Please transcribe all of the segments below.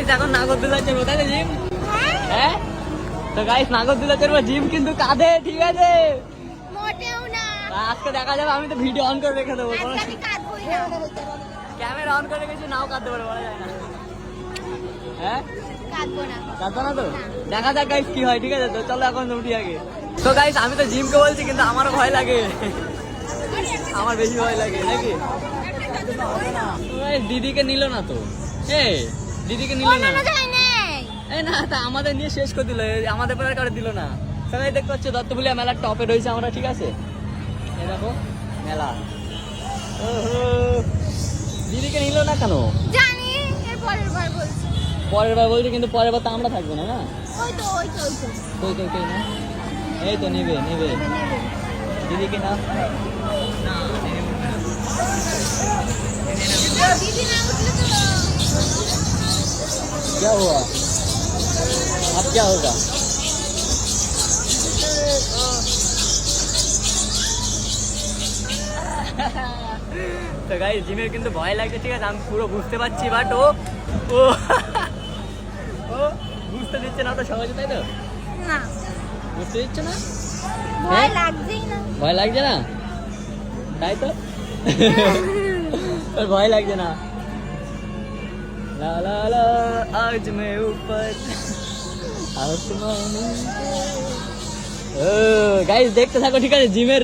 Guys এখন নাগরদোলা চড়বো, তাই না জিম? হ্যাঁ তো গাইস নাগরদোলা চড়বো, জিম কিন্তু কাঁধে, ঠিক আছে? মোটেও না, আজকে দেখা যাবে। আমি তো ভিডিও অন করে রেখে দেবো, আজকে আমি কাঁদবই না। ক্যামেরা অন করে রেখেছি, নাও কাঁদতে পারে, বলা যায় না। হ্যাঁ কাঁদবো না। কাঁদবো না তো, দেখা যাক গাইস কি হয়, ঠিক আছে? তো চলো এখন উঠি আগে। তো গাইস আমি তো জিমকে বলছি, কিন্তু আমারও ভয় লাগে, আমার বেশি ভয় লাগে নাকি? দিদিকে নিল না তো, দিদিকে নিল না। এই না, তা আমাদের নিয়ে শেষ করে দিল, আমাদের পরে কারো দিল না। সবাই দেখতে পাচ্ছ দত্তপুলিয়া মেলার টপে রয়েছে আমরা, ঠিক আছে? এই দেখো মেলা। দিদিকে নিল না কেন জানি, এর পরের বার বলছি। পরের বার বলছি, কিন্তু পরের বার তো আমরা থাকবো না, না? ওই তো কই না, এই তো নেবে দিদিকে না। দিদি না উঠলে তো क्या हुआ, अब क्या होगा? তো গাইস জিমের কিন্তু ভয় লাগছে, ঠিক আছে? আমি পুরো বুঝতে পারছি, বাট ও বুঝতে দিচ্ছে না তো সহজে, তাই তো? না, বুঝতে দিচ্ছে না, ভয় লাগছেই না। ভয় লাগছে না, তাই তো? তোর ভয় লাগছে না? লা লা লা আজ মে উপর গাইস দেখতে থাকো, ঠিক আছে? জিমের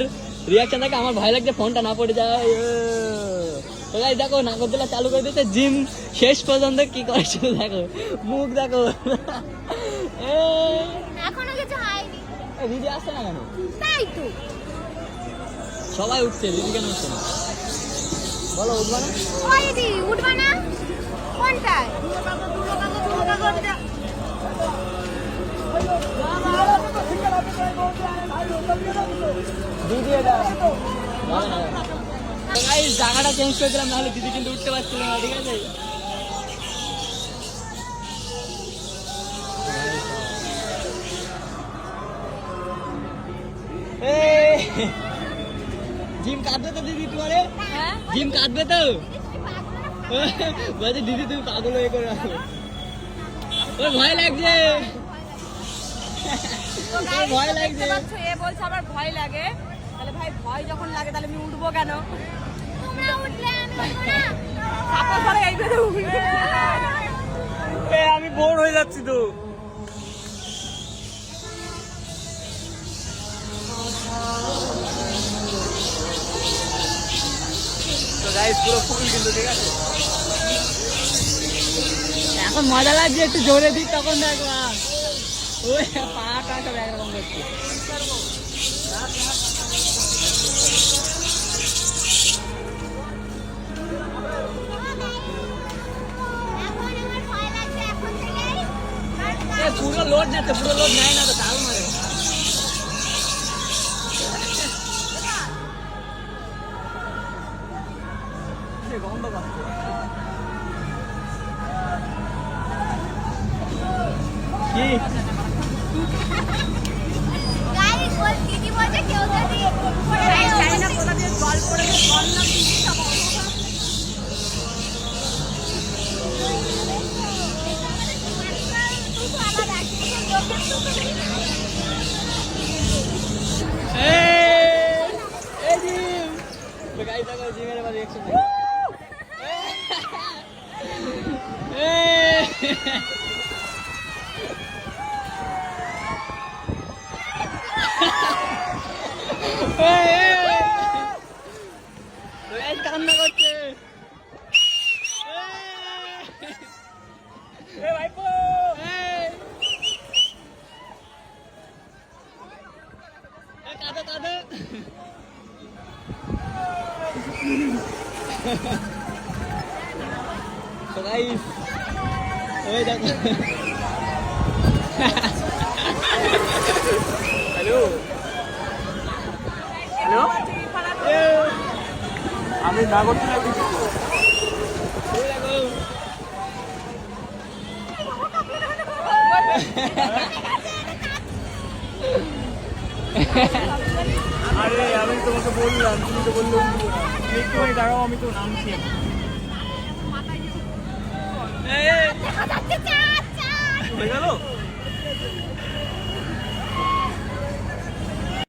রিয়াকশন দেখে আমার ভয় লাগছে ফোনটা না পড়ে যায়। তো গাইস দেখো নাগরদোলা চালু করে দিতে, জিম শেষ পর্যন্ত কি করেছিল দেখো, মুখ দেখো। এখনো কিছু হয়নি। দিদি আসছে না কেন? তাই তো সবাই উঠছে, দিদি কেন উঠছে না? বলো উঠবা না? ওই দিদি উঠবা না? কোনটায়? দিদি এটা জায়গাটা চেঞ্জ করে দিলাম, নাহলে দিদি কিন্তু উঠতে পারছিল না, ঠিক আছে? জিম কাঁদবে তো দিদি তোমারে? জিম কাঁদবে তো? বলছে দিদি তুমি পাগল হয়ে করে রাখো, ওর ভয় লাগছে, ভয় লাগছে। এ বলছে আমার ভয় লাগে, তাহলে ভাই ভয় যখন লাগে তাহলে আমি উঠবো কেন? তোমরা উঠলে আমি উঠবো না। সাপোজ ধরে এই বেঁধে উঠবে। আমি বোর হয়ে যাচ্ছি তো। গাইস পুরো ফুল কিন্তু, ঠিক আছে? এখন মজা লাগছে, একটু জোরে দিই তখন দেখবা ওই পাটা সব একরকম করছে। পুরো লোড যাচ্ছে, পুরো লোড নেয় না তো, তাল মারে গন্ধ পাচ্ছে। কি গাইস বল, দিদি বলছে কেউ যদি জানি না কোথা দিয়ে জল পড়ে জল না দিদি সব জিমের রিয়াকশন কান্না করছে। কাঁদো কাঁদো তো গাইস ওই দেখো হ্যালো হ্যালো আমি নাগরদোলা দিচ্ছি আরে আমি তোমাকে বললাম, তুমি তো বললো একটুখানি দাঁড়াও, আমি তো নামছি। হয়ে গেল